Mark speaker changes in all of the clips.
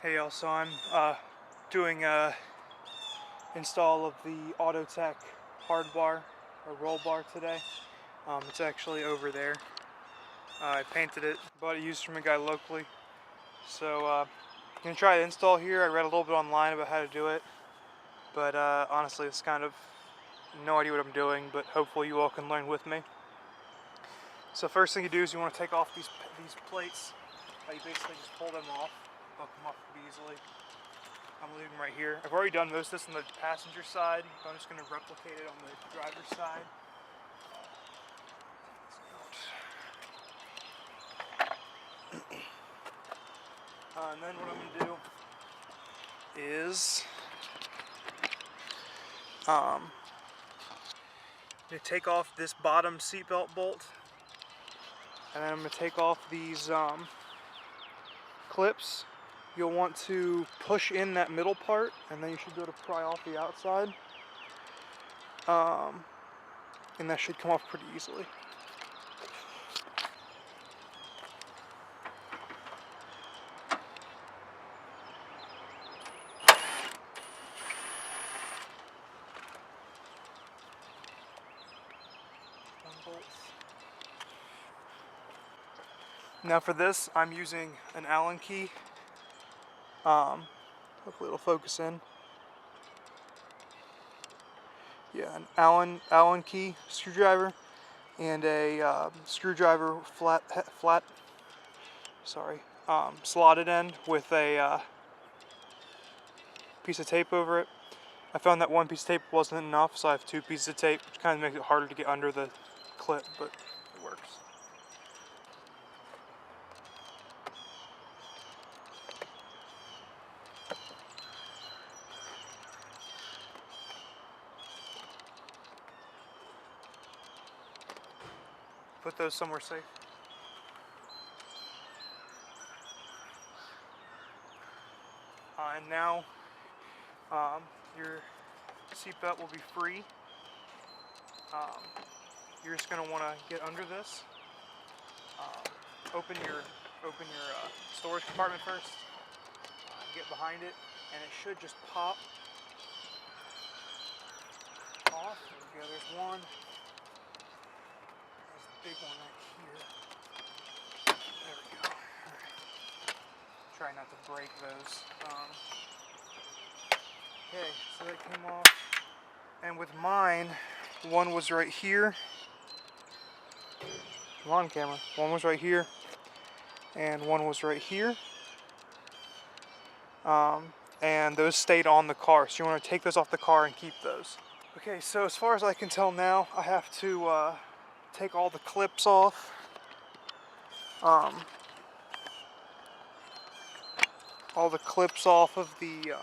Speaker 1: Hey y'all, so I'm doing a install of the Autotech hard bar or roll bar today. It's actually over there. I painted it, bought it used from a guy locally. So I'm gonna try to install here. I read a little bit online about how to do it, but honestly it's kind of no idea what I'm doing, but hopefully you all can learn with me. So first thing you do is you want to take off these plates. You basically just pull them off, hook them up pretty easily. I'm leaving them right here. I've already done most of this on the passenger side, but I'm just going to replicate it on the driver's side. And then what I'm going to do is I'm going to take off this bottom seatbelt bolt, and then I'm going to take off these clips. You'll want to push in that middle part, and then you should be able to pry off the outside. And that should come off pretty easily. Now for this, I'm using an Allen key. Hopefully it'll focus in. Yeah, an Allen key screwdriver and a screwdriver slotted end with a piece of tape over it. I found that one piece of tape wasn't enough, so I have two pieces of tape, which kind of makes it harder to get under the clip, but it works. Put those somewhere safe. And now your seatbelt will be free. You're just going to want to get under this. Open your storage compartment first. Get behind it, and it should just pop off. There we go. There's one. There's the big one right here. There we go. Right. Try not to break those. Okay, so that came off. And with mine, one was right here. Come on, camera. One was right here, and one was right here. And those stayed on the car, so you want to take those off the car and keep those. Okay, so as far as I can tell now, I have to take all the clips off. All the clips off of the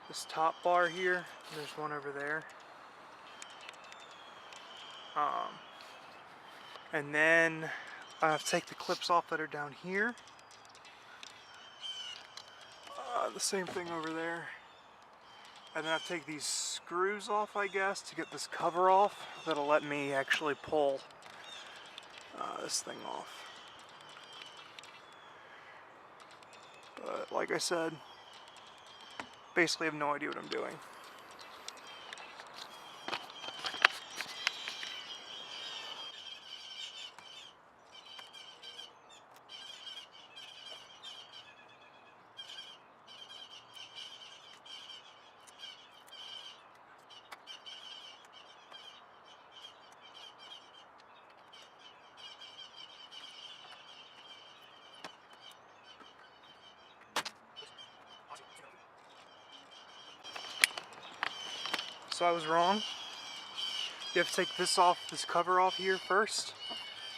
Speaker 1: this top bar here. There's one over there. And then I have to take the clips off that are down here. The same thing over there. And then I have to take these screws off, I guess, to get this cover off. That'll let me actually pull this thing off. But like I said, basically have no idea what I'm doing. So I was wrong. You have to take this off, this cover off here first,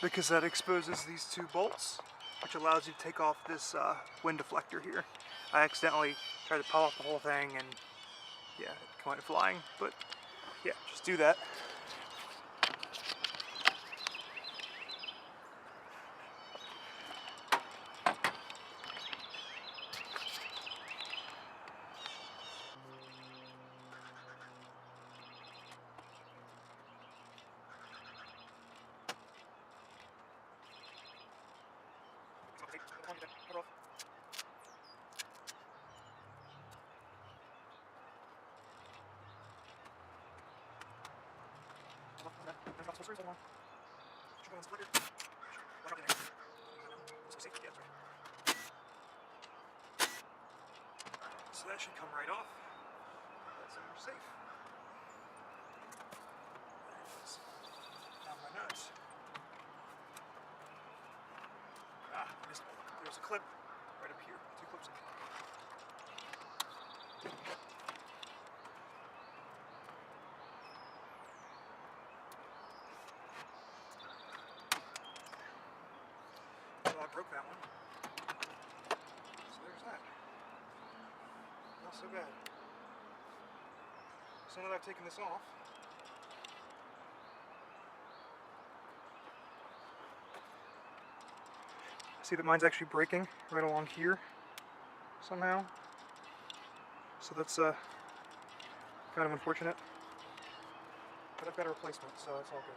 Speaker 1: because that exposes these two bolts, which allows you to take off this wind deflector here. I accidentally tried to pop off the whole thing, and yeah, it went flying. But yeah, just do that. So that should come right off. That's we're safe. Down my nuts. Missed one. There's a clip right up here. 2 clips in. So I broke that one. So there's that. Not so bad. So now that I've taken this off, see that mine's actually breaking right along here somehow. So that's kind of unfortunate. But I've got a replacement, so it's all good.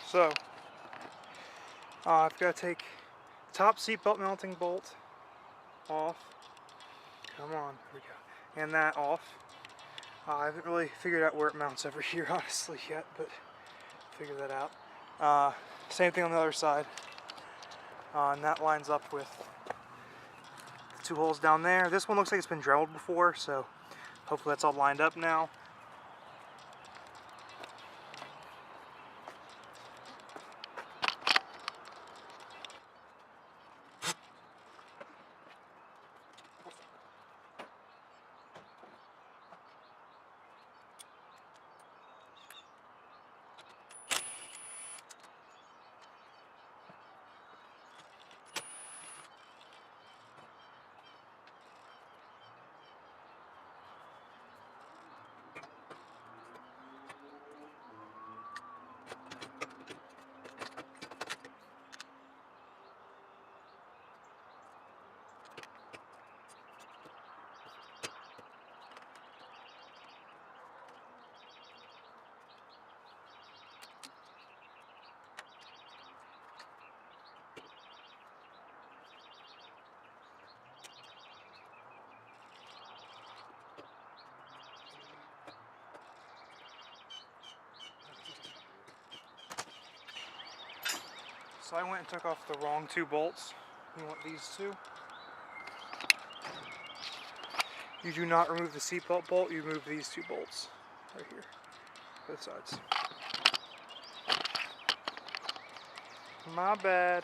Speaker 1: So, I've got to take the top seatbelt mounting bolt off. Come on, here we go. And that off. I haven't really figured out where it mounts over here, honestly, yet, but figure that out. Same thing on the other side. And that lines up with the 2 holes down there. This one looks like it's been drilled before, so hopefully that's all lined up now. So I went and took off the wrong 2 bolts. You want these 2. You do not remove the seatbelt bolt, you remove these 2 bolts right here, both sides. My bad.